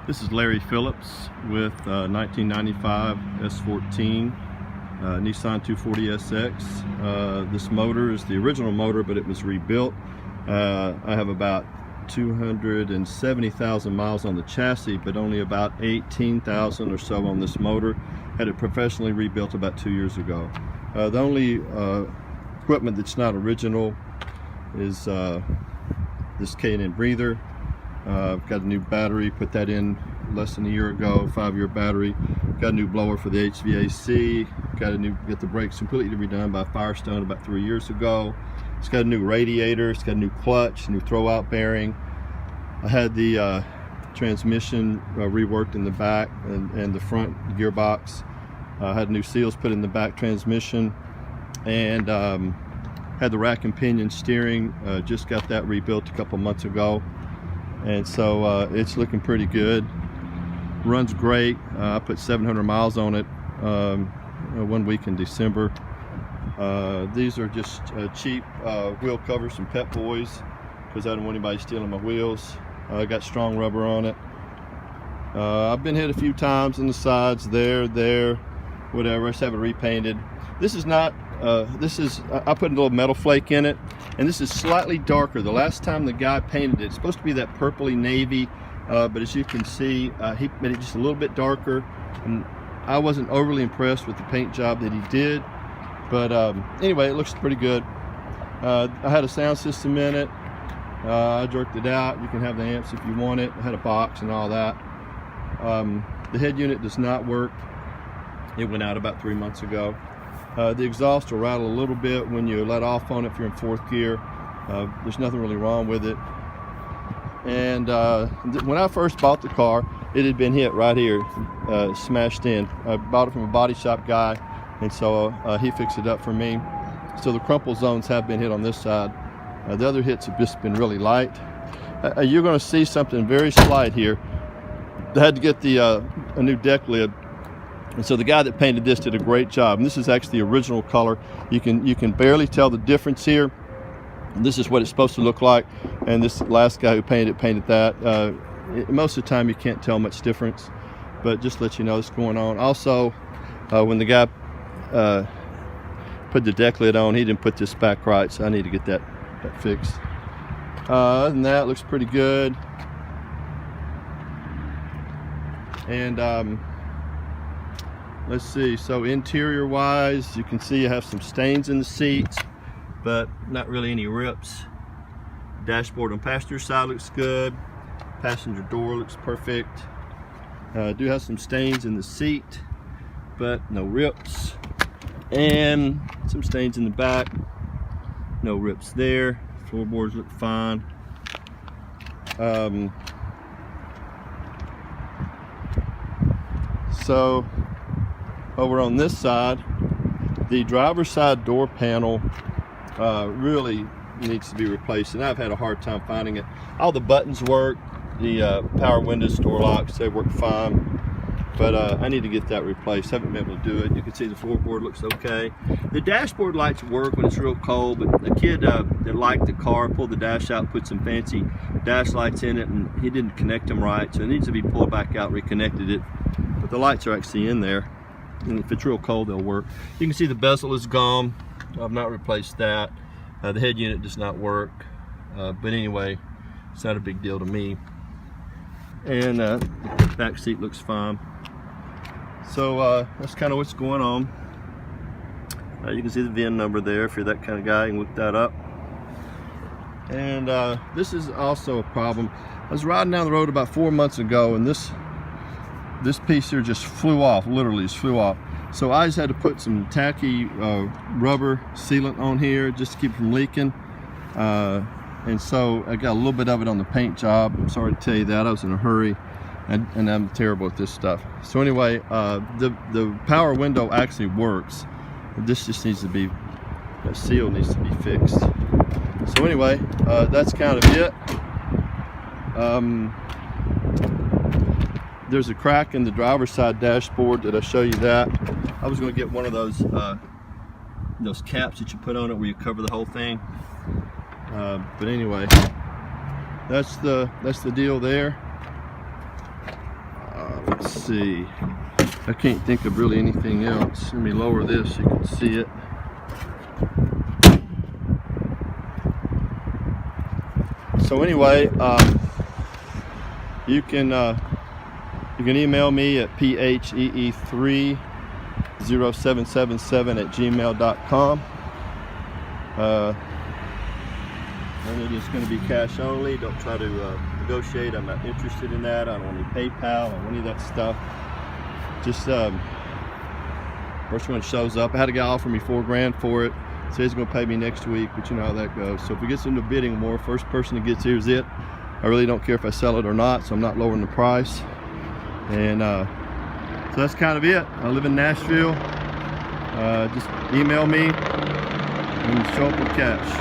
This is Larry Phillips with 1995 S14 Nissan 240SX. This motor is the original motor, but it was rebuilt. I have about 270,000 miles on the chassis, but only about 18,000 or so on this motor. Had it professionally rebuilt about 2 years ago. The only equipment that's not original is this K&N breather. I've got a new battery, put that in less than a year ago, 5-year battery. Got a new blower for the HVAC. Got the brakes completely redone by Firestone about 3 years ago. It's got a new radiator, it's got a new clutch, new throw-out bearing. I had the transmission reworked in the back and the front gearbox. I had new seals put in the back transmission, and had the rack and pinion steering. Just got that rebuilt a couple months ago. And so it's looking pretty good. Runs great. I put 700 miles on it 1 week in December. These are just cheap wheel covers from Pep Boys, because I don't want anybody stealing my wheels. I got strong rubber on it. I've been hit a few times in the sides, there, whatever. I just have it repainted. This is not, I put a little metal flake in it, and this is slightly darker. The last time the guy painted it, it's supposed to be that purpley navy, but as you can see, he made it just a little bit darker, and I wasn't overly impressed with the paint job that he did, but anyway, it looks pretty good. I had a sound system in it. I jerked it out. You can have the amps if you want it. I had a box and all that. The head unit does not work. It went out about 3 months ago. The exhaust will rattle a little bit when you let off on it if you're in 4th gear. There's nothing really wrong with it. And when I first bought the car, it had been hit right here, smashed in. I bought it from a body shop guy, and so he fixed it up for me. So the crumple zones have been hit on this side. The other hits have just been really light. You're going to see something very slight here. I had to get a new deck lid. And so the guy that painted this did a great job. And this is actually the original color. You can barely tell the difference here. And this is what it's supposed to look like. And this last guy who painted that. Most of the time you can't tell much difference, but just to let you know what's going on. Also, when the guy put the deck lid on, he didn't put this back right, so I need to get that fixed. Other than that, it looks pretty good. And let's see, so interior wise, you can see I have some stains in the seats, but not really any rips. Dashboard on passenger side looks good. Passenger door looks perfect. I do have some stains in the seat, but no rips. And some stains in the back, no rips there. Floorboards look fine. So over on this side, the driver's side door panel really needs to be replaced, and I've had a hard time finding it. All the buttons work, the power windows, door locks, they work fine, but I need to get that replaced. Haven't been able to do it. You can see the floorboard looks okay. The dashboard lights work when it's real cold, but the kid that liked the car pulled the dash out, put some fancy dash lights in it, and he didn't connect them right, so it needs to be pulled back out, reconnected it. But the lights are actually in there, and if it's real cold, they'll work. You can see the bezel is gone. I've not replaced that. The head unit does not work, but anyway, it's not a big deal to me. And the back seat looks fine. So that's kind of what's going on. You can see the VIN number there. If you're that kind of guy, you can look that up. And this is also a problem. I was riding down the road about 4 months ago, and this piece here just flew off, literally just flew off. So I just had to put some tacky rubber sealant on here just to keep it from leaking. And so I got a little bit of it on the paint job. I'm sorry to tell you that. I was in a hurry, and I'm terrible at this stuff. So anyway, the power window actually works. This just needs to be, that seal needs to be fixed. So anyway, that's kind of it. There's a crack in the driver's side dashboard. Did I show you that? I was going to get one of those caps that you put on it where you cover the whole thing. But anyway, that's the deal there. let's see. I can't think of really anything else. Let me lower this so you can see it. So anyway, you can email me at phee30777@gmail.com. And it is going to be cash only. Don't try to negotiate. I'm not interested in that. I don't want any PayPal or any of that stuff. Just first one shows up. I had a guy offer me $4 grand for it. Says he's going to pay me next week, but you know how that goes. So if it gets into bidding more, first person that gets here is it. I really don't care if I sell it or not, so I'm not lowering the price. And so that's kind of it. I live in Nashville. Just email me and show up with cash.